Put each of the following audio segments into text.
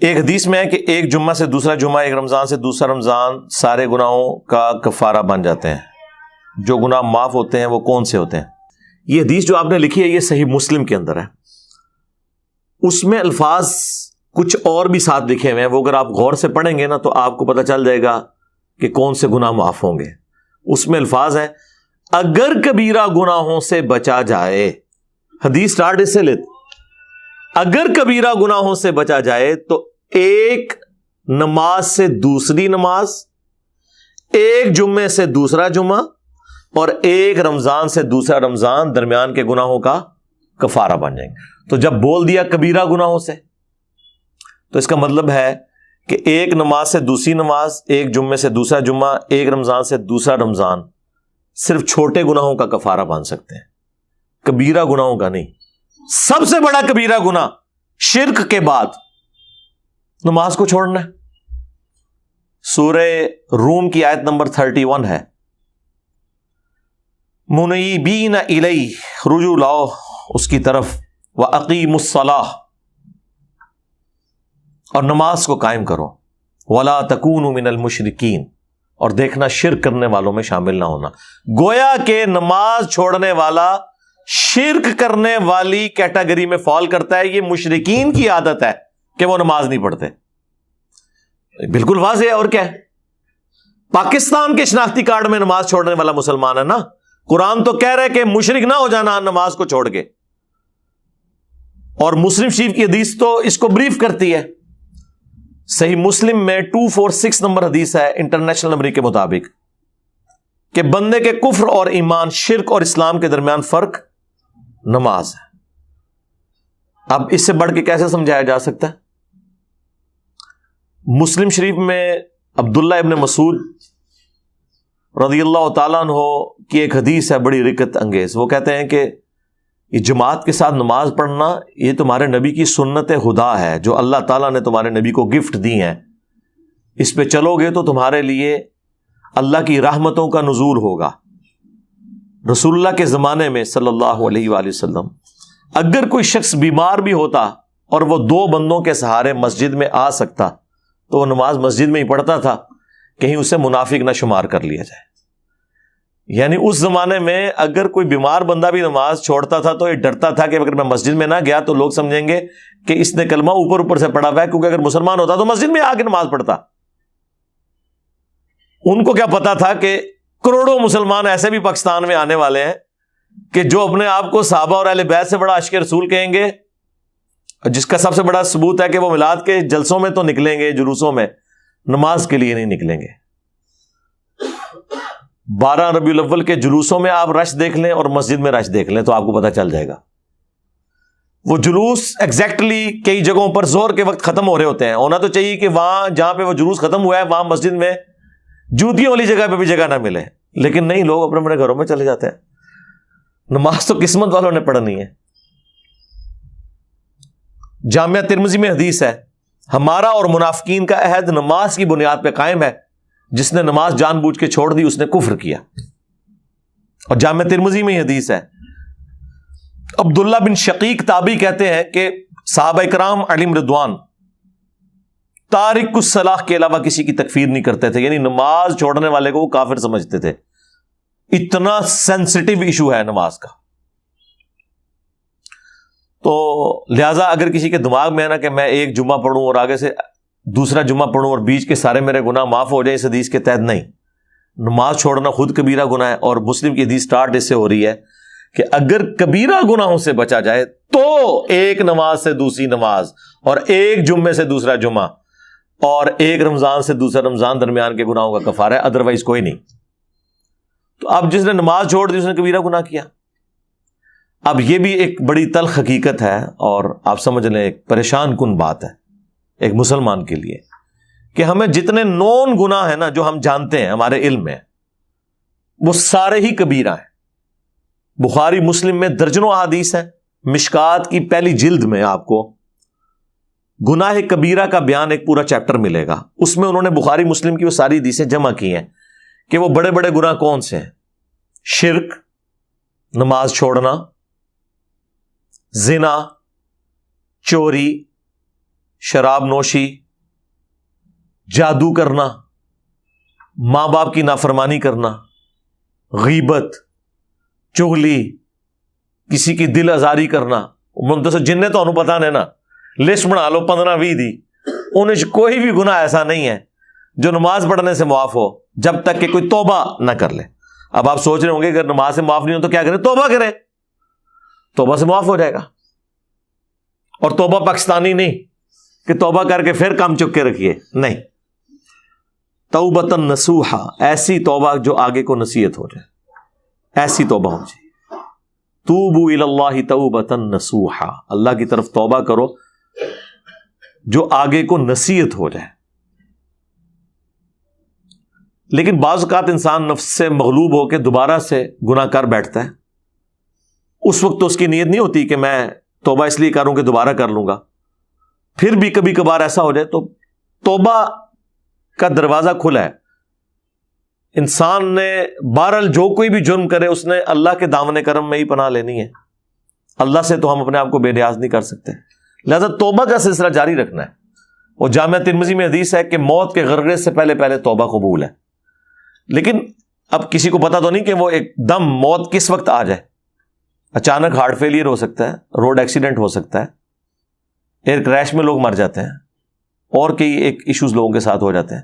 ایک حدیث میں ہے کہ ایک جمعہ سے دوسرا جمعہ، ایک رمضان سے دوسرا رمضان سارے گناہوں کا کفارہ بن جاتے ہیں۔ جو گناہ معاف ہوتے ہیں وہ کون سے ہوتے ہیں؟ یہ حدیث جو آپ نے لکھی ہے یہ صحیح مسلم کے اندر ہے، اس میں الفاظ کچھ اور بھی ساتھ لکھے ہوئے ہیں، وہ اگر آپ غور سے پڑھیں گے نا تو آپ کو پتہ چل جائے گا کہ کون سے گناہ معاف ہوں گے۔ اس میں الفاظ ہیں اگر کبیرہ گناہوں سے بچا جائے، حدیث سٹارٹ اس سے لیتے، اگر کبیرہ گناہوں سے بچا جائے تو ایک نماز سے دوسری نماز، ایک جمعے سے دوسرا جمعہ اور ایک رمضان سے دوسرا رمضان درمیان کے گناہوں کا کفارہ بن جائیں گے۔ تو جب بول دیا کبیرہ گناہوں سے تو اس کا مطلب ہے کہ ایک نماز سے دوسری نماز، ایک جمعے سے دوسرا جمعہ، ایک رمضان سے دوسرا رمضان صرف چھوٹے گناہوں کا کفارہ بن سکتے ہیں، کبیرہ گناہوں کا نہیں۔ سب سے بڑا کبیرہ گناہ شرک کے بعد نماز کو چھوڑنا ہے۔ سورہ روم کی آیت نمبر 31 ہے، منیبین الیہ، رجوع لاؤ اس کی طرف، وَأَقِیمُوا الصَّلَاةَ، اور نماز کو قائم کرو، وَلَا تَكُونُوا مِنَ الْمُشْرِكِينَ، اور دیکھنا شرک کرنے والوں میں شامل نہ ہونا۔ گویا کہ نماز چھوڑنے والا شرک کرنے والی کیٹیگری میں فال کرتا ہے۔ یہ مشرکین کی عادت ہے کہ وہ نماز نہیں پڑھتے، بالکل واضح ہے۔ اور کیا ہے؟ پاکستان کے شناختی کارڈ میں نماز چھوڑنے والا مسلمان ہے نا، قرآن تو کہہ رہے کہ مشرک نہ ہو جانا نماز کو چھوڑ کے، اور مسلم شریف کی حدیث تو اس کو بریف کرتی ہے۔ صحیح مسلم میں 246 نمبر حدیث ہے انٹرنیشنل نمبر کے مطابق کہ بندے کے کفر اور ایمان، شرک اور اسلام کے درمیان فرق نماز ہے۔ اب اس سے بڑھ کے کیسے سمجھایا جا سکتا ہے؟ مسلم شریف میں عبداللہ ابن مسعود رضی اللہ تعالیٰ عنہ کی ایک حدیث ہے بڑی رکت انگیز۔ وہ کہتے ہیں کہ یہ جماعت کے ساتھ نماز پڑھنا یہ تمہارے نبی کی سنت خدا ہے جو اللہ تعالیٰ نے تمہارے نبی کو گفٹ دی ہیں، اس پہ چلو گے تو تمہارے لیے اللہ کی رحمتوں کا نزول ہوگا۔ رسول اللہ کے زمانے میں صلی اللہ علیہ وآلہ وسلم اگر کوئی شخص بیمار بھی ہوتا اور وہ 2 بندوں کے سہارے مسجد میں آ سکتا تو وہ نماز مسجد میں ہی پڑھتا تھا، کہیں اسے منافق نہ شمار کر لیا جائے۔ یعنی اس زمانے میں اگر کوئی بیمار بندہ بھی نماز چھوڑتا تھا تو یہ ڈرتا تھا کہ اگر میں مسجد میں نہ گیا تو لوگ سمجھیں گے کہ اس نے کلمہ اوپر سے پڑھا ہوا ہے، کیونکہ اگر مسلمان ہوتا تو مسجد میں آ کے نماز پڑھتا۔ ان کو کیا پتا تھا کہ کروڑوں مسلمان ایسے بھی پاکستان میں آنے والے ہیں کہ جو اپنے آپ کو صحابہ اور اہل بیت سے بڑا عاشق رسول کہیں گے، جس کا سب سے بڑا ثبوت ہے کہ وہ میلاد کے جلسوں میں تو نکلیں گے، جلوسوں میں، نماز کے لیے نہیں نکلیں گے۔ 12 ربیع الاول کے جلوسوں میں آپ رش دیکھ لیں اور مسجد میں رش دیکھ لیں تو آپ کو پتہ چل جائے گا۔ وہ جلوس ایگزیکٹلی کئی جگہوں پر ظہر کے وقت ختم ہو رہے ہوتے ہیں، ہونا تو چاہیے کہ وہاں جہاں پہ وہ جلوس ختم ہوا ہے وہاں مسجد میں جوتیوں والی جگہ پہ بھی جگہ نہ ملے، لیکن نہیں، لوگ اپنے اپنے گھروں میں چلے جاتے ہیں۔ نماز تو قسمت والوں نے پڑھنی ہے۔ جامعہ ترمذی میں حدیث ہے، ہمارا اور منافقین کا عہد نماز کی بنیاد پہ قائم ہے، جس نے نماز جان بوجھ کے چھوڑ دی اس نے کفر کیا۔ اور جامعہ ترمذی میں حدیث ہے، عبداللہ بن شقیق تابعی کہتے ہیں کہ صحابہ کرام علیہم رضوان تارک الصلاح کے علاوہ کسی کی تکفیر نہیں کرتے تھے، یعنی نماز چھوڑنے والے کو وہ کافر سمجھتے تھے۔ اتنا سینسٹیو ایشو ہے نماز کا۔ تو لہٰذا اگر کسی کے دماغ میں ہے نا کہ میں ایک جمعہ پڑھوں اور آگے سے دوسرا جمعہ پڑھوں اور بیچ کے سارے میرے گناہ معاف ہو جائیں، اس حدیث کے تحت نہیں، نماز چھوڑنا خود کبیرہ گناہ ہے۔ اور مسلم کی حدیث سٹارٹ اس سے ہو رہی ہے کہ اگر کبیرہ گناہوں سے بچا جائے تو ایک نماز سے دوسری نماز اور ایک جمعے سے دوسرا جمعہ اور ایک رمضان سے دوسرا رمضان درمیان کے گناہوں کا کفارہ ہے، ادروائز کوئی نہیں۔ تو اب جس نے نماز چھوڑ دی اس نے کبیرہ گناہ کیا۔ اب یہ بھی ایک بڑی تلخ حقیقت ہے اور آپ سمجھ لیں ایک پریشان کن بات ہے ایک مسلمان کے لیے کہ ہمیں جتنے نون گناہ ہیں نا جو ہم جانتے ہیں ہمارے علم میں، وہ سارے ہی کبیرہ ہیں۔ بخاری مسلم میں درجنوں احادیث ہیں، مشکات کی پہلی جلد میں آپ کو گناہ کبیرہ کا بیان ایک پورا چیپٹر ملے گا، اس میں انہوں نے بخاری مسلم کی وہ ساری حدیثیں جمع کی ہیں کہ وہ بڑے بڑے گناہ کون سے ہیں۔ شرک، نماز چھوڑنا، زنا، چوری، شراب نوشی، جادو کرنا، ماں باپ کی نافرمانی کرنا، غیبت، چغلی، کسی کی دل آزاری کرنا. منتصر جن نے تو انہوں پتا نہیں نا، لسٹ بنا لو 15-20 دی، انہیں کوئی بھی گناہ ایسا نہیں ہے جو نماز پڑھنے سے معاف ہو جب تک کہ کوئی توبہ نہ کر لے. اب آپ سوچ رہے ہوں گے اگر نماز سے معاف نہیں ہو تو کیا کریں؟ توبہ کریں، توبہ سے معاف ہو جائے گا. اور توبہ پاکستانی نہیں کہ توبہ کر کے پھر کام چک کے رکھیے، نہیں، توبۃ نصوحا، ایسی توبہ جو آگے کو نصیحت ہو جائے، ایسی توبہ ہو جائے. توبوا الی اللہ توبۃ نصوحا، اللہ کی طرف توبہ کرو جو آگے کو نصیحت ہو جائے. لیکن بعض اوقات انسان نفس سے مغلوب ہو کے دوبارہ سے گناہ کر بیٹھتا ہے. اس وقت تو اس کی نیت نہیں ہوتی کہ میں توبہ اس لیے کروں کہ دوبارہ کر لوں گا. پھر بھی کبھی کبھار ایسا ہو جائے تو توبہ کا دروازہ کھلا ہے. انسان نے بہرحال جو کوئی بھی جرم کرے اس نے اللہ کے دامن کرم میں ہی پناہ لینی ہے. اللہ سے تو ہم اپنے آپ کو بے نیاز نہیں کر سکتے، لہذا توبہ کا سلسلہ جاری رکھنا ہے. وہ جامعہ ترمذی میں حدیث ہے کہ موت کے غرغرے سے پہلے پہلے توبہ قبول ہے. لیکن اب کسی کو پتا تو نہیں کہ وہ ایک دم موت کس وقت آ جائے. اچانک ہارٹ فیلئر ہو سکتا ہے، روڈ ایکسیڈنٹ ہو سکتا ہے، ایئر کریش میں لوگ مر جاتے ہیں، اور کئی ایک ایشوز لوگوں کے ساتھ ہو جاتے ہیں.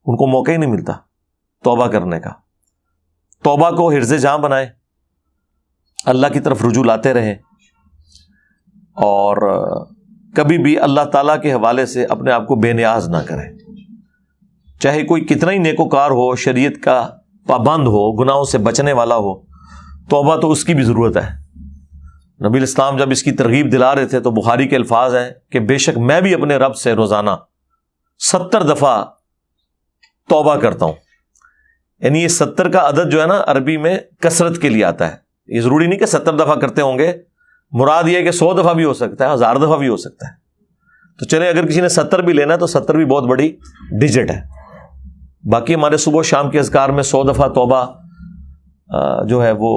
ان کو موقع ہی نہیں ملتا توبہ کرنے کا. توبہ کو حرز جاں بنائیں، اللہ کی طرف رجوع لاتے رہیں، اور کبھی بھی اللہ تعالیٰ کے حوالے سے اپنے آپ کو بے نیاز نہ کریں. چاہے کوئی کتنا ہی نیکوکار ہو، شریعت کا پابند ہو، گناہوں سے بچنے والا ہو، توبہ تو اس کی بھی ضرورت ہے. نبی الاسلام جب اس کی ترغیب دلا رہے تھے تو بخاری کے الفاظ ہیں کہ بے شک میں بھی اپنے رب سے روزانہ 70 دفعہ توبہ کرتا ہوں. یعنی یہ 70 کا عدد جو ہے نا عربی میں کثرت کے لیے آتا ہے. یہ ضروری نہیں کہ 70 دفعہ کرتے ہوں گے، مراد یہ ہے کہ 100 دفعہ بھی ہو سکتا ہے، 1000 دفعہ بھی ہو سکتا ہے. تو چلے اگر کسی نے 70 بھی لینا ہے تو 70 بھی بہت بڑی ڈیجٹ ہے. باقی ہمارے صبح و شام کے اذکار میں 100 دفعہ توبہ جو ہے وہ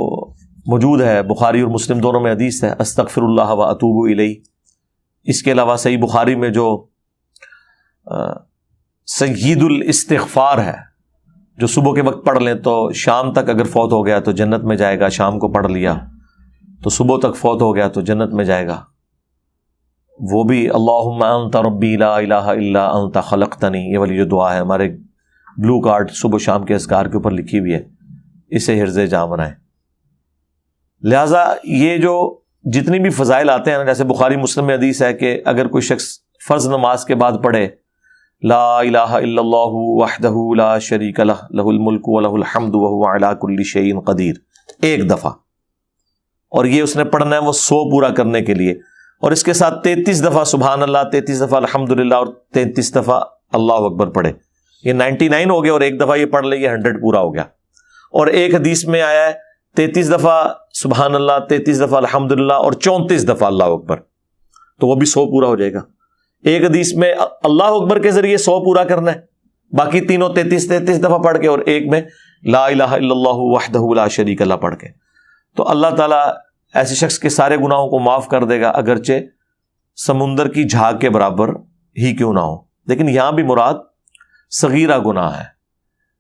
موجود ہے. بخاری اور مسلم دونوں میں حدیث ہے، استغفر اللہ و اتوب الیہ. اس کے علاوہ صحیح بخاری میں جو سید الاستغفار ہے، جو صبح کے وقت پڑھ لیں تو شام تک اگر فوت ہو گیا تو جنت میں جائے گا، شام کو پڑھ لیا تو صبح تک فوت ہو گیا تو جنت میں جائے گا. وہ بھی اللہم انت ربی لا الہ الا انت خلقتنی، یہ والی جو دعا ہے ہمارے بلو کارڈ صبح و شام کے اذکار کے اوپر لکھی ہوئی ہے، اسے حرز جاں بنائیں. لہٰذا یہ جو جتنی بھی فضائل آتے ہیں نا، جیسے بخاری مسلم میں حدیث ہے کہ اگر کوئی شخص فرض نماز کے بعد پڑھے لا الہ الا اللہ وحدہ لا شریک لہ لہ الملک ولہ الحمد وہو علی کل شیء قدیر، ایک دفعہ، اور یہ اس نے پڑھنا ہے وہ 100 پورا کرنے کے لیے. اور اس کے ساتھ 33 دفعہ سبحان اللہ، 33 دفعہ الحمدللہ، اور 33 دفعہ اللہ اکبر پڑھے. یہ 99 ہو گیا، اور ایک دفعہ یہ پڑھ لے یہ 100 پورا ہو گیا. اور ایک حدیث میں آیا ہے 33 دفعہ سبحان اللہ، 33 دفعہ الحمدللہ، اور 34 دفعہ اللہ اکبر، تو وہ بھی 100 پورا ہو جائے گا. ایک حدیث میں اللہ اکبر کے ذریعے 100 پورا کرنا ہے، باقی تینوں 33 دفعہ پڑھ کے، اور ایک میں لا الہ الا اللہ وحدہ لا شریک لہ پڑھ کے. تو اللہ تعالیٰ ایسے شخص کے سارے گناہوں کو معاف کر دے گا، اگرچہ سمندر کی جھاگ کے برابر ہی کیوں نہ ہو. لیکن یہاں بھی مراد صغیرہ گناہ ہے،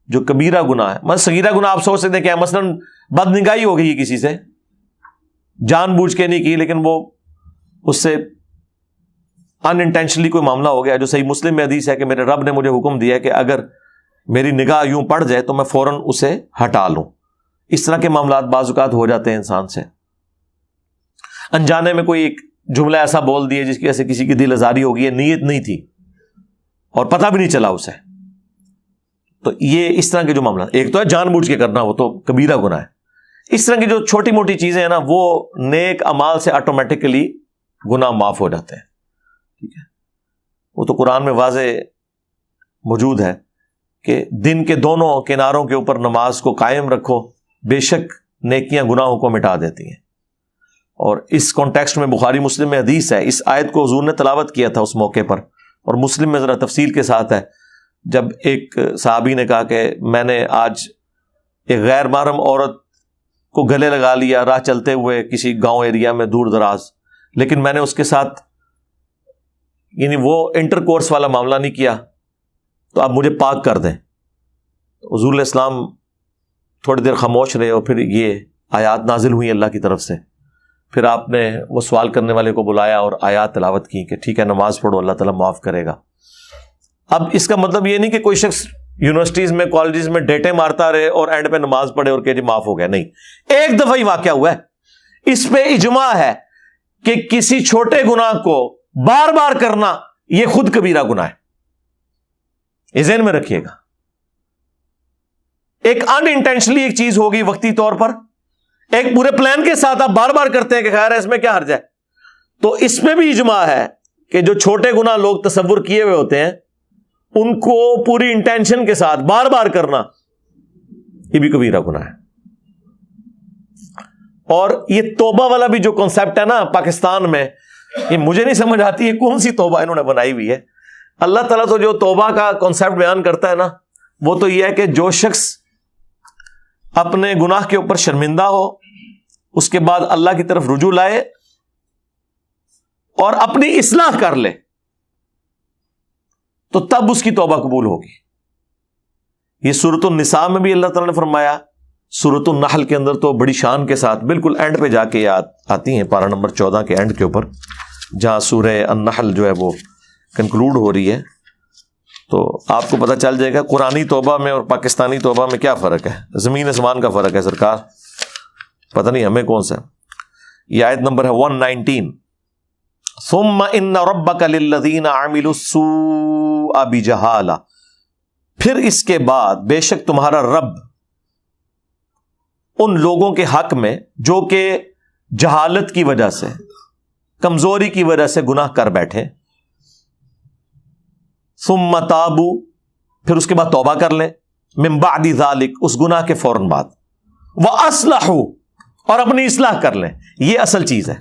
جو کبیرہ گناہ ہے. مثلا صغیرہ گناہ آپ سوچ سکتے ہیں کہ مثلاً بد نگاہی ہو گئی کسی سے، جان بوجھ کے نہیں کی لیکن وہ اس سے ان انٹینشنلی کوئی معاملہ ہو گیا. جو صحیح مسلم میں حدیث ہے کہ میرے رب نے مجھے حکم دیا ہے کہ اگر میری نگاہ یوں پڑ جائے تو میں فوراً اسے ہٹا لوں. اس طرح کے معاملات بعض اوقات ہو جاتے ہیں انسان سے. انجانے میں کوئی ایک جملہ ایسا بول دیے جس کی وجہ سے کسی کی دل آزاری ہوگی، یہ نیت نہیں تھی اور پتہ بھی نہیں چلا اسے. تو یہ اس طرح کے جو معاملات، ایک تو ہے جان بوجھ کے کرنا، وہ تو کبیرہ گناہ ہے. اس طرح کی جو چھوٹی موٹی چیزیں ہیں نا، وہ نیک اعمال سے آٹومیٹکلی گناہ معاف ہو جاتے ہیں. ٹھیک ہے، وہ تو قرآن میں واضح موجود ہے کہ دن کے دونوں کناروں کے اوپر نماز کو قائم رکھو، بے شک نیکیاں گناہوں کو مٹا دیتی ہیں. اور اس کانٹیکسٹ میں بخاری مسلم میں حدیث ہے، اس آیت کو حضور نے تلاوت کیا تھا اس موقع پر، اور مسلم میں ذرا تفصیل کے ساتھ ہے. جب ایک صحابی نے کہا کہ میں نے آج ایک غیر محرم عورت کو گلے لگا لیا راہ چلتے ہوئے کسی گاؤں ایریا میں دور دراز، لیکن میں نے اس کے ساتھ یعنی وہ انٹر کورس والا معاملہ نہیں کیا تو آپ مجھے پاک کر دیں. حضور علیہ السلام تھوڑی دیر خاموش رہے اور پھر یہ آیات نازل ہوئی اللہ کی طرف سے. پھر آپ نے وہ سوال کرنے والے کو بلایا اور آیات تلاوت کی کہ ٹھیک ہے نماز پڑھو اللہ تعالیٰ معاف کرے گا. اب اس کا مطلب یہ نہیں کہ کوئی شخص یونیورسٹیز میں کالجز میں ڈیٹے مارتا رہے اور اینڈ پہ نماز پڑھے اور کہ جی معاف ہو گیا. نہیں, ایک دفعہ ہی واقعہ ہوا ہے. اس پہ اجماع ہے کہ کسی چھوٹے گناہ کو بار بار کرنا یہ خود کبیرہ گناہ ہے. یہ ذہن میں رکھیے گا. ایک ان انٹینشنلی ایک چیز ہوگی وقتی طور پر, ایک پورے پلان کے ساتھ آپ بار بار کرتے ہیں کہ خیر ہے اس میں کیا حرج ہے. تو اس میں بھی اجماع ہے کہ جو چھوٹے گناہ لوگ تصور کیے ہوئے ہوتے ہیں ان کو پوری انٹینشن کے ساتھ بار بار کرنا یہ بھی کبیرہ گناہ ہے. اور یہ توبہ والا بھی جو کنسپٹ ہے نا پاکستان میں, یہ مجھے نہیں سمجھ آتی ہے کون سی توبہ انہوں نے بنائی ہوئی ہے. اللہ تعالیٰ تو جو توبہ کا کنسپٹ بیان کرتا ہے نا وہ تو یہ ہے کہ جو شخص اپنے گناہ کے اوپر شرمندہ ہو, اس کے بعد اللہ کی طرف رجوع لائے اور اپنی اصلاح کر لے تو تب اس کی توبہ قبول ہوگی. یہ سورۃ النساء میں بھی اللہ تعالیٰ نے فرمایا, سورۃ النحل کے اندر تو بڑی شان کے ساتھ بالکل اینڈ پہ جا کے آتی ہیں, پارہ نمبر 14 کے اینڈ کے اوپر جہاں سورہ النحل جو ہے وہ کنکلوڈ ہو رہی ہے. تو آپ کو پتہ چل جائے گا قرآنی توبہ میں اور پاکستانی توبہ میں کیا فرق ہے. زمین آسمان کا فرق ہے سرکار, پتہ نہیں ہمیں کون سا. یہ آیت نمبر ہے 119. ثم ان ربک للذین عملوا السوء بجہالہ, پھر اس کے بعد بے شک تمہارا رب ان لوگوں کے حق میں جو کہ جہالت کی وجہ سے, کمزوری کی وجہ سے گناہ کر بیٹھے, ثم تابوا, پھر اس کے بعد توبہ کر لیں, من بعد ذالک, اس گناہ کے فوراً بعد, واصلحوا, اور اپنی اصلاح کر لیں. یہ اصل چیز ہے.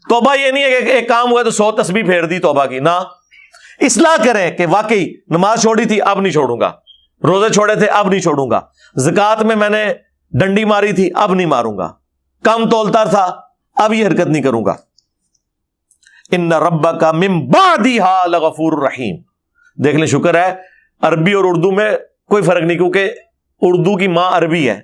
توبہ یہ نہیں ہے کہ ایک کام ہوا تو 100 تسبیح پھیر دی توبہ کی, نہ, اصلاح کریں کہ واقعی نماز چھوڑی تھی اب نہیں چھوڑوں گا, روزے چھوڑے تھے اب نہیں چھوڑوں گا, زکوٰۃ میں نے ڈنڈی ماری تھی اب نہیں ماروں گا, کم تولتا تھا اب یہ حرکت نہیں کروں گا. ان ربک من بعدھا لغفور رحیم. دیکھ لیں, شکر ہے عربی اور اردو میں کوئی فرق نہیں, کیونکہ اردو کی ماں عربی ہے.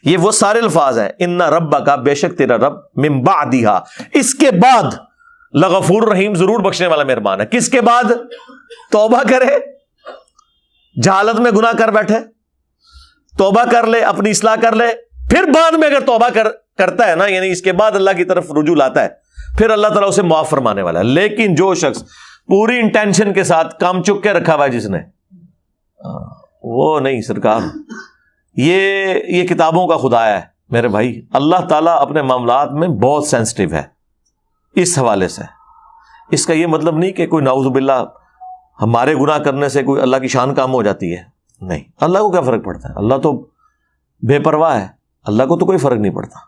یہ وہ سارے الفاظ ہیں, ان ربک, بے شک تیرا رب, من بعدھا, اس کے بعد, لغفور رحیم, ضرور بخشنے والا مہربان ہے. کس کے بعد؟ توبہ کرے, جہالت میں گناہ کر بیٹھے, توبہ کر لے, اپنی اصلاح کر لے, پھر بعد میں اگر توبہ کرتا ہے نا, یعنی اس کے بعد اللہ کی طرف رجوع لاتا ہے, پھر اللہ تعالیٰ اسے معاف فرمانے والا ہے. لیکن جو شخص پوری انٹینشن کے ساتھ کام چک کے رکھا ہوا ہے جس نے, وہ نہیں سرکار. یہ کتابوں کا خدا ہے میرے بھائی. اللہ تعالیٰ اپنے معاملات میں بہت سینسٹیو ہے اس حوالے سے. اس کا یہ مطلب نہیں کہ کوئی نعوذ باللہ ہمارے گناہ کرنے سے کوئی اللہ کی شان کام ہو جاتی ہے. نہیں, اللہ کو کیا فرق پڑتا ہے, اللہ تو بے پرواہ ہے, اللہ کو تو کوئی فرق نہیں پڑتا.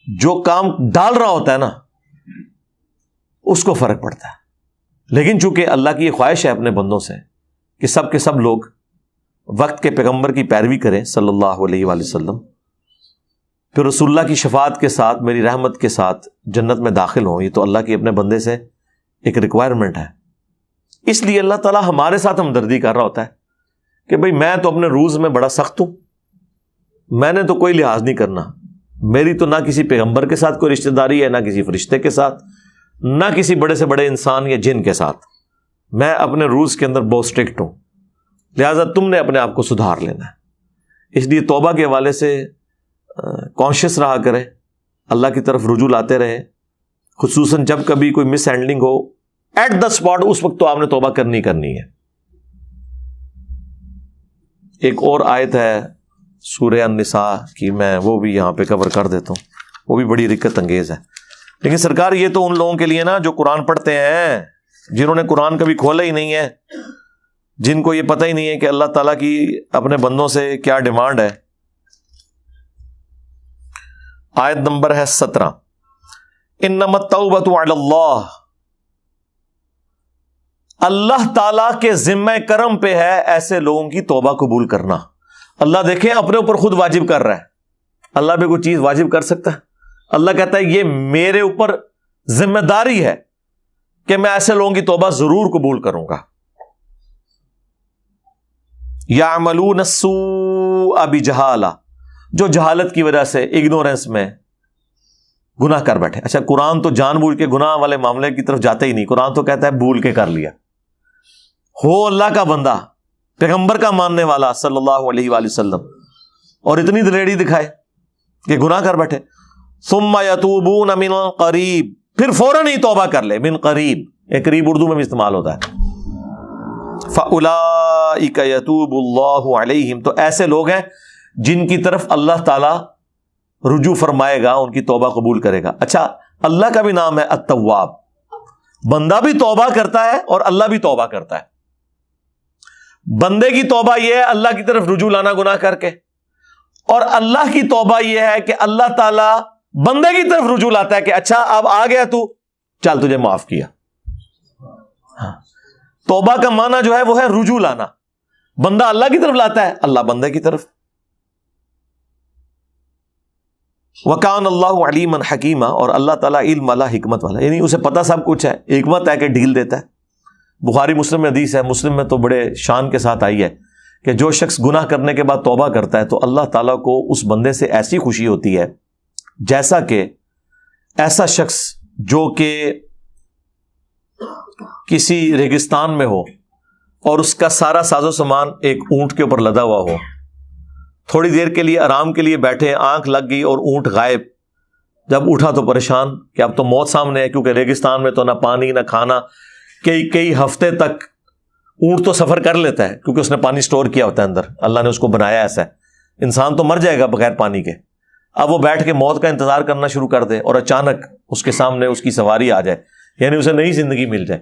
جو کام ڈال رہا ہوتا ہے نا اس کو فرق پڑتا ہے. لیکن چونکہ اللہ کی یہ خواہش ہے اپنے بندوں سے کہ سب کے سب لوگ وقت کے پیغمبر کی پیروی کریں صلی اللہ علیہ وآلہ وسلم, پھر رسول اللہ کی شفاعت کے ساتھ, میری رحمت کے ساتھ جنت میں داخل ہوں. یہ تو اللہ کی اپنے بندے سے ایک ریکوائرمنٹ ہے. اس لیے اللہ تعالیٰ ہمارے ساتھ ہمدردی کر رہا ہوتا ہے کہ بھئی میں تو اپنے روز میں بڑا سخت ہوں, میں نے تو کوئی لحاظ نہیں کرنا, میری تو نہ کسی پیغمبر کے ساتھ کوئی رشتہ داری ہے, نہ کسی فرشتے کے ساتھ, نہ کسی بڑے سے بڑے انسان یا جن کے ساتھ. میں اپنے روز کے اندر بہت اسٹرکٹ ہوں, لہٰذا تم نے اپنے آپ کو سدھار لینا ہے. اس لیے توبہ کے حوالے سے کانشیس رہا کرے, اللہ کی طرف رجوع لاتے رہے, خصوصاً جب کبھی کوئی مس ہینڈلنگ ہو ایٹ دا اسپاٹ, اس وقت تو آپ نے توبہ کرنی ہے. ایک اور آیت ہے سورہ النساء کی, میں وہ بھی یہاں پہ کور کر دیتا ہوں, وہ بھی بڑی رکت انگیز ہے. لیکن سرکار یہ تو ان لوگوں کے لیے نا جو قرآن پڑھتے ہیں, جنہوں نے قرآن کبھی کھولا ہی نہیں ہے, جن کو یہ پتہ ہی نہیں ہے کہ اللہ تعالیٰ کی اپنے بندوں سے کیا ڈیمانڈ ہے. آیت نمبر ہے 17. انما التوبۃ علی اللہ, اللہ تعالیٰ کے ذمہ کرم پہ ہے ایسے لوگوں کی توبہ قبول کرنا. اللہ دیکھیں اپنے اوپر خود واجب کر رہا ہے. اللہ بھی کوئی چیز واجب کر سکتا ہے؟ اللہ کہتا ہے یہ میرے اوپر ذمہ داری ہے کہ میں ایسے لوگوں کی توبہ ضرور قبول کروں گا. یعملون السوء بجہالہ، جو جہالت کی وجہ سے اگنورنس میں گناہ کر بیٹھے. اچھا قرآن تو جان بوجھ کے گناہ والے معاملے کی طرف جاتے ہی نہیں. قرآن تو کہتا ہے بھول کے کر لیا. ہو اللہ کا بندہ، پیغمبر کا ماننے والا صلی اللہ علیہ وآلہ وسلم، اور اتنی دلیری دکھائے کہ گناہ کر بیٹھے. ثم یتوبون من قریب، پھر فوراً ہی توبہ کر لے. من قریب، ایک قریب اردو میں بھی استعمال ہوتا ہے. فاولئک یتوب اللہ علیہم، تو ایسے لوگ ہیں جن کی طرف اللہ تعالی رجوع فرمائے گا، ان کی توبہ قبول کرے گا. اچھا اللہ کا بھی نام ہے التواب. بندہ بھی توبہ کرتا ہے اور اللہ بھی توبہ کرتا ہے. بندے کی توبہ یہ ہے اللہ کی طرف رجوع لانا گناہ کر کے، اور اللہ کی توبہ یہ ہے کہ اللہ تعالی بندے کی طرف رجوع لاتا ہے کہ اچھا اب آ گیا تو چل تجھے معاف کیا. توبہ کا معنی جو ہے وہ ہے رجوع لانا. بندہ اللہ کی طرف لاتا ہے، اللہ بندے کی طرف. وَكَانَ اللَّهُ عَلِيمًا حَكِيمًا، اور اللہ تعالیٰ علم والا، حکمت والا، یعنی اسے پتہ سب کچھ ہے. حکمت ہے کہ ڈھیل دیتا ہے. بخاری مسلم میں حدیث ہے، مسلم میں تو بڑے شان کے ساتھ آئی ہے کہ جو شخص گناہ کرنے کے بعد توبہ کرتا ہے تو اللہ تعالیٰ کو اس بندے سے ایسی خوشی ہوتی ہے جیسا کہ ایسا شخص جو کہ کسی ریگستان میں ہو اور اس کا سارا ساز و سامان ایک اونٹ کے اوپر لدا ہوا ہو. تھوڑی دیر کے لیے آرام کے لیے بیٹھے، آنکھ لگ گئی اور اونٹ غائب. جب اٹھا تو پریشان کہ اب تو موت سامنے ہے، کیونکہ ریگستان میں تو نہ پانی نہ کھانا. کئی ہفتے تک اونٹ تو سفر کر لیتا ہے کیونکہ اس نے پانی سٹور کیا ہوتا ہے اندر، اللہ نے اس کو بنایا ایسا ہے. انسان تو مر جائے گا بغیر پانی کے. اب وہ بیٹھ کے موت کا انتظار کرنا شروع کر دے اور اچانک اس کے سامنے اس کی سواری آ جائے، یعنی اسے نئی زندگی مل جائے،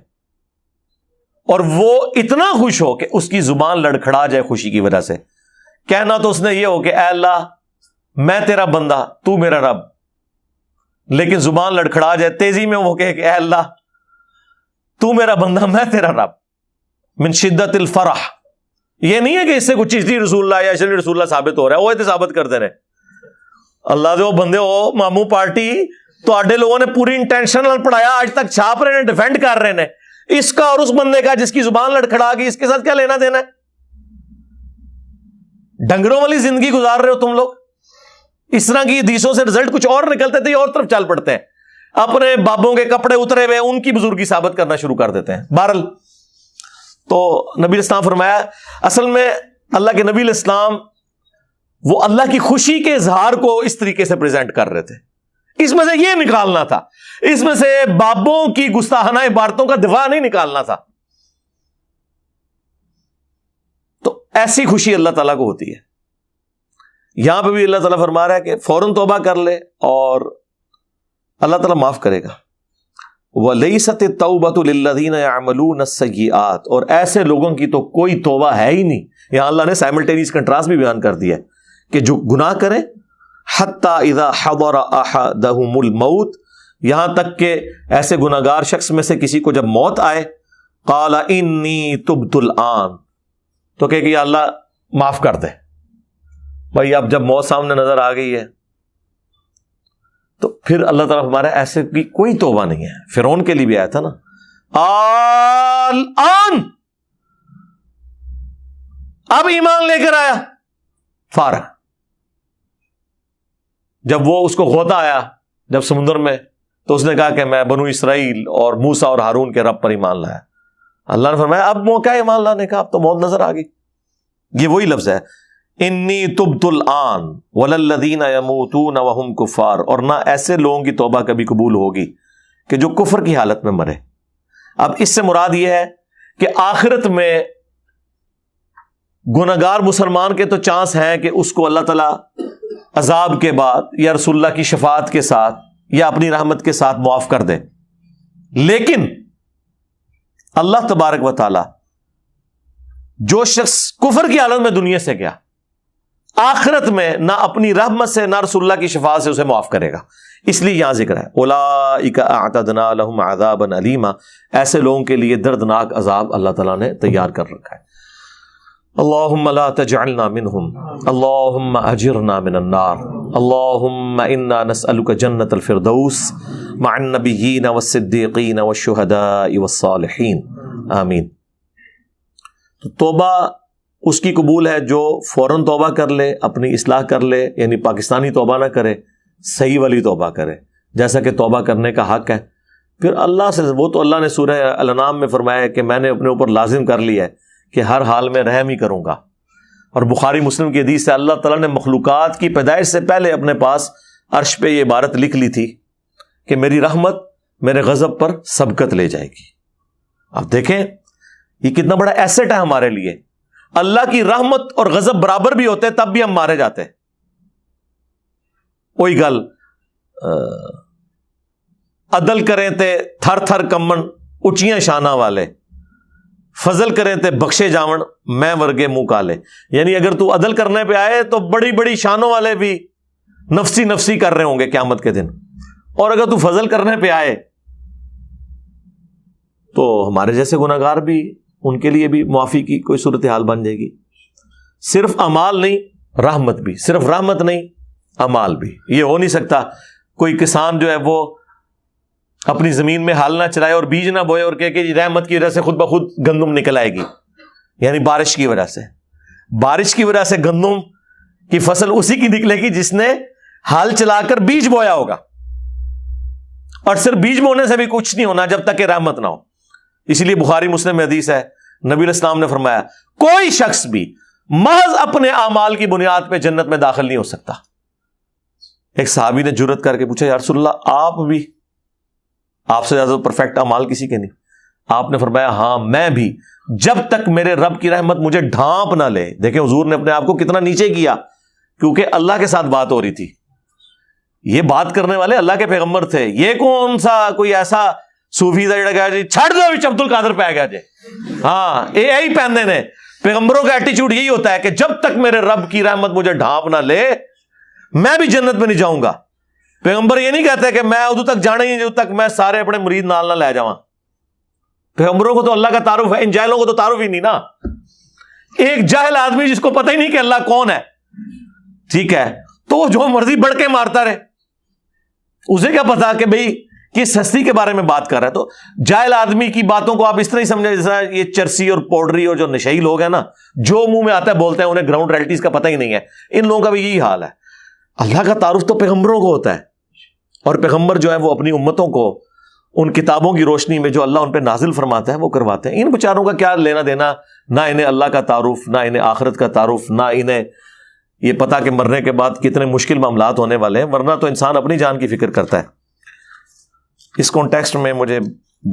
اور وہ اتنا خوش ہو کہ اس کی زبان لڑکھڑا جائے خوشی کی وجہ سے. کہنا تو اس نے یہ ہو کہ اے اللہ میں تیرا بندہ، تو میرا رب، لیکن زبان لڑکھڑا جائے تیزی میں وہ کہے کہ اے اللہ تو میرا بندہ میں تیرا رب. من شدت الفرح. یہ نہیں ہے کہ اس سے کچھ چیز رسول اللہ یا اشرف رسول اللہ ثابت ہو رہا ہے، وہ ایسے ثابت کرتے رہے. اللہ دے وہ بندے ہو مامو پارٹی تو آڈے لوگوں نے پوری انٹینشنل پڑھایا، آج تک چھاپ رہے ہیں، ڈیفینڈ کر رہے ہیں اس کا اور اس بندے کا جس کی زبان لڑکھڑا گئی. اس کے ساتھ کیا لینا دینا ہے؟ ڈنگروں والی زندگی گزار رہے ہو تم لوگ. اس طرح کی حدیثوں سے رزلٹ کچھ اور نکلتے تھے، اور طرف چل پڑتے ہیں، اپنے بابوں کے کپڑے اترے ہوئے ان کی بزرگی ثابت کرنا شروع کر دیتے ہیں. بہرحال تو نبی الاسلام فرمایا اصل میں اللہ کے نبی الاسلام وہ اللہ کی خوشی کے اظہار کو اس طریقے سے پریزنٹ کر رہے تھے. اس میں سے یہ نکالنا تھا، اس میں سے بابوں کی گستاخانہ عبارتوں کا دفاع نہیں نکالنا تھا. تو ایسی خوشی اللہ تعالیٰ کو ہوتی ہے. یہاں پہ بھی اللہ تعالیٰ فرما رہا ہے کہ فوراً توبہ کر لے اور اللہ تعالیٰ معاف کرے گا. وَلَيْسَتِ التَّوْبَةُ لِلَّذِينَ يَعْمَلُونَ السَّيِّئَاتِ، اور ایسے لوگوں کی تو کوئی توبہ ہے ہی نہیں. یہاں اللہ نے سائملٹینیس کنٹراسٹ بھی بیان کر دیا ہے کہ جو گناہ کریں حَتَّى إِذَا حَضَرَ أَحَدَهُمُ الْمَوْتِ، یہاں تک کہ ایسے گناہگار شخص میں سے کسی کو جب موت آئے، قَالَ إِنِّي تُبْتُ الْآنَ، تو کہ یا اللہ معاف کر دے. بھائی اب جب موت سامنے نظر آ گئی ہے تو پھر اللہ تعالیٰ ہمارا ایسے کی کوئی توبہ نہیں ہے. فرعون کے لیے بھی آیا تھا نا، الآن، اب ایمان لے کر آیا فارغ. جب وہ اس کو غوطہ آیا جب سمندر میں، تو اس نے کہا کہ میں بنو اسرائیل اور موسیٰ اور ہارون کے رب پر ایمان لایا. اللہ نے فرمایا اب موقع ہے ایمان لانے کا، اب تو موت نظر آ گئی. یہ وہی لفظ ہے انی تبت الآن وللذین یموتون وہم کفار، اور نہ ایسے لوگوں کی توبہ کبھی قبول ہوگی کہ جو کفر کی حالت میں مرے. اب اس سے مراد یہ ہے کہ آخرت میں گناہگار مسلمان کے تو چانس ہیں کہ اس کو اللہ تعالیٰ عذاب کے بعد یا رسول اللہ کی شفاعت کے ساتھ یا اپنی رحمت کے ساتھ معاف کر دے، لیکن اللہ تبارک و تعالی جو شخص کفر کی حالت میں دنیا سے گیا، آخرت میں نہ اپنی رحمت سے نہ رسول اللہ کی شفاعت سے اسے معاف کرے گا. اس لیے یہاں ذکر ہے اولئک اعتدنا لهم عذابا علیما، ایسے لوگوں کے لیے دردناک عذاب اللہ تعالیٰ نے تیار کر رکھا ہے. اللہم لا تجعلنا منہم، اللہم اجرنا من النار، اللہم انا نسألک جنت الفردوس مع النبیین والصدیقین والشہداء والصالحین، آمین۔ تو توبہ اس کی قبول ہے جو فوراً توبہ کر لے، اپنی اصلاح کر لے، یعنی پاکستانی توبہ نہ کرے، صحیح والی توبہ کرے جیسا کہ توبہ کرنے کا حق ہے۔ پھر اللہ سے، وہ تو اللہ نے سورہ الانعام میں فرمایا ہے کہ میں نے اپنے اوپر لازم کر لیا ہے کہ ہر حال میں رحم ہی کروں گا، اور بخاری مسلم کی حدیث سے اللہ تعالیٰ نے مخلوقات کی پیدائش سے پہلے اپنے پاس عرش پہ یہ عبارت لکھ لی تھی کہ میری رحمت میرے غضب پر سبقت لے جائے گی۔ اب دیکھیں یہ کتنا بڑا ایسٹ ہے ہمارے لیے، اللہ کی رحمت اور غضب برابر بھی ہوتے تب بھی ہم مارے جاتے۔ وہی گل عدل کریں تے تھر تھر کمن اچیاں شانہ والے، فضل کریں تے بخشے جاون میں ورگے منہ کالے۔ یعنی اگر تو عدل کرنے پہ آئے تو بڑی بڑی شانوں والے بھی نفسی نفسی کر رہے ہوں گے قیامت کے دن، اور اگر تو فضل کرنے پہ آئے تو ہمارے جیسے گناہگار بھی، ان کے لیے بھی معافی کی کوئی صورتحال بن جائے گی۔ صرف اعمال نہیں رحمت بھی، صرف رحمت نہیں اعمال بھی۔ یہ ہو نہیں سکتا کوئی کسان جو ہے وہ اپنی زمین میں ہل نہ چلائے اور بیج نہ بوئے اور کہے کہ رحمت کی وجہ سے خود بخود گندم نکل آئے گی، یعنی بارش کی وجہ سے۔ بارش کی وجہ سے گندم کی فصل اسی کی نکلے گی جس نے ہل چلا کر بیج بویا ہوگا، اور صرف بیج بونے سے بھی کچھ نہیں ہونا جب تک کہ رحمت نہ ہو۔ اسی لیے بخاری مسلم میں حدیث ہے، نبی علیہ السلام نے فرمایا کوئی شخص بھی محض اپنے اعمال کی بنیاد پہ جنت میں داخل نہیں ہو سکتا۔ ایک صحابی نے جرأت کر کے پوچھا یا رسول اللہ آپ بھی، آپ سے زیادہ پرفیکٹ اعمال کسی کے نہیں؟ آپ نے فرمایا ہاں میں بھی، جب تک میرے رب کی رحمت مجھے ڈھانپ نہ لے۔ دیکھیں حضور نے اپنے آپ کو کتنا نیچے کیا، کیونکہ اللہ کے ساتھ بات ہو رہی تھی، یہ بات کرنے والے اللہ کے پیغمبر تھے۔ یہ کون سا کوئی ایسا صوفی تھا جڑا جی چھڑ دو عبد القادر پہ گیا جی؟ ہاں یہی پہننے نے پیغمبروں کا ایٹیچیوڈ یہی ہوتا ہے کہ جب تک میرے رب کی رحمت مجھے ڈھانپ نہ لے میں بھی جنت میں نہیں جاؤں گا۔ پیغمبر یہ نہیں کہتے کہ میں ادھر تک جانا ہی جب تک میں سارے اپنے مرید نال نہ لے جاؤں۔ پیغمبروں کو تو اللہ کا تعارف ہے، ان جاہلوں کو تو تعارف ہی نہیں نا۔ ایک جاہل آدمی جس کو پتہ ہی نہیں کہ اللہ کون ہے، ٹھیک ہے، تو وہ جو مرضی بڑھ کے مارتا رہے، اسے کیا پتا کہ بھئی کس ہستی کے بارے میں بات کر رہا ہے۔ تو جاہل آدمی کی باتوں کو آپ اس طرح ہی سمجھیں جیسا یہ چرسی اور پاؤڈری اور جو نشئی لوگ ہیں نا، جو منہ میں آتا ہے بولتے ہیں، انہیں گراؤنڈ ریئلٹیز کا پتہ ہی نہیں ہے۔ ان لوگوں کا بھی یہی حال ہے۔ اللہ کا تعارف تو پیغمبروں کو ہوتا ہے، اور پیغمبر جو ہے وہ اپنی امتوں کو ان کتابوں کی روشنی میں جو اللہ ان پہ نازل فرماتا ہے وہ کرواتے ہیں۔ ان بیچاروں کا کیا لینا دینا، نہ انہیں اللہ کا تعارف، نہ انہیں آخرت کا تعارف، نہ انہیں یہ پتا کہ مرنے کے بعد کتنے مشکل معاملات ہونے والے ہیں، ورنہ تو انسان اپنی جان کی فکر کرتا ہے۔ اس کانٹیکسٹ میں مجھے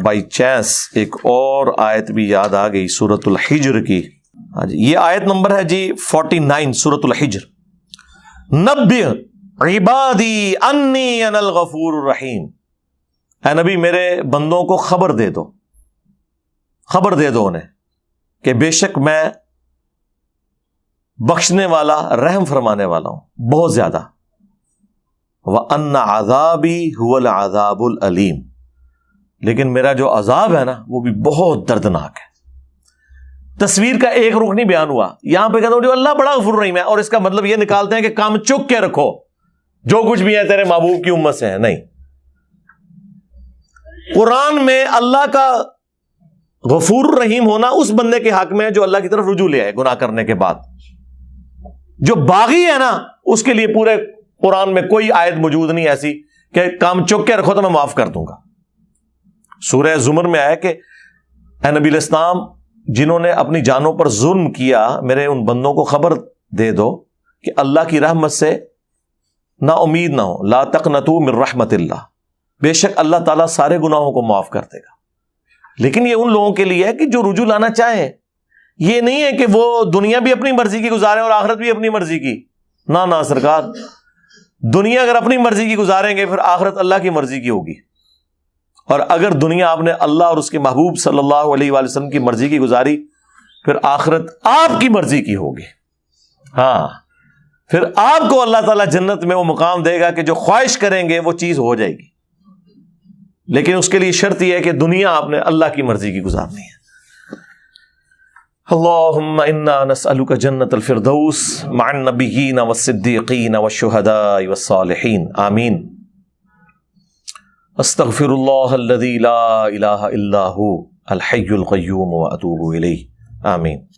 بائی چانس ایک اور آیت بھی یاد آ گئی سورۃ الحجر کی۔ ہاں جی، یہ آیت نمبر ہے جی 49 سورۃ الحجر۔ نبئ عبادی انی انا الغفور الرحیم، اے نبی میرے بندوں کو خبر دے دو، خبر دے دو انہیں کہ بے شک میں بخشنے والا، رحم فرمانے والا ہوں بہت زیادہ۔ وَأَنَّ عَذَابِي هُوَ الْعَذَابُ الْأَلِيمُ، لیکن میرا جو عذاب ہے نا وہ بھی بہت دردناک ہے۔ تصویر کا ایک رخ نہیں بیان ہوا، یہاں پہ کہتا ہوں جو اللہ بڑا غفور رحیم ہے، اور اس کا مطلب یہ نکالتے ہیں کہ کام چک کے رکھو، جو کچھ بھی ہے تیرے محبوب کی امت سے ہے۔ نہیں، قرآن میں اللہ کا غفور الرحیم ہونا اس بندے کے حق میں ہے جو اللہ کی طرف رجوع لے آئے گناہ کرنے کے بعد۔ جو باغی ہے نا اس کے لیے پورے قرآن میں کوئی آیت موجود نہیں ایسی کہ کام چک کے رکھو تو میں معاف کر دوں گا۔ سورہ زمر میں آیا کہ اے نبی علیہ السلام جنہوں نے اپنی جانوں پر ظلم کیا، میرے ان بندوں کو خبر دے دو کہ اللہ کی رحمت سے نا امید نہ ہو، لا تقنطوا من رحمت اللہ، بے شک اللہ تعالیٰ سارے گناہوں کو معاف کر دے گا۔ لیکن یہ ان لوگوں کے لیے ہے کہ جو رجوع لانا چاہیں، یہ نہیں ہے کہ وہ دنیا بھی اپنی مرضی کی گزاریں اور آخرت بھی اپنی مرضی کی۔ نہ سرکار، دنیا اگر اپنی مرضی کی گزاریں گے پھر آخرت اللہ کی مرضی کی ہوگی، اور اگر دنیا آپ نے اللہ اور اس کے محبوب صلی اللہ علیہ وآلہ وسلم کی مرضی کی گزاری پھر آخرت آپ کی مرضی کی ہوگی۔ ہاں، پھر آپ کو اللہ تعالیٰ جنت میں وہ مقام دے گا کہ جو خواہش کریں گے وہ چیز ہو جائے گی، لیکن اس کے لیے شرط یہ ہے کہ دنیا آپ نے اللہ کی مرضی کی گزارنی ہے۔ اللهم انا نسألك جنة الفردوس مع النبيين والصديقين والشهداء والصالحين آمين. استغفر الله الذي لا إله إلا هو الحي القيوم وأتوب إليه آمين.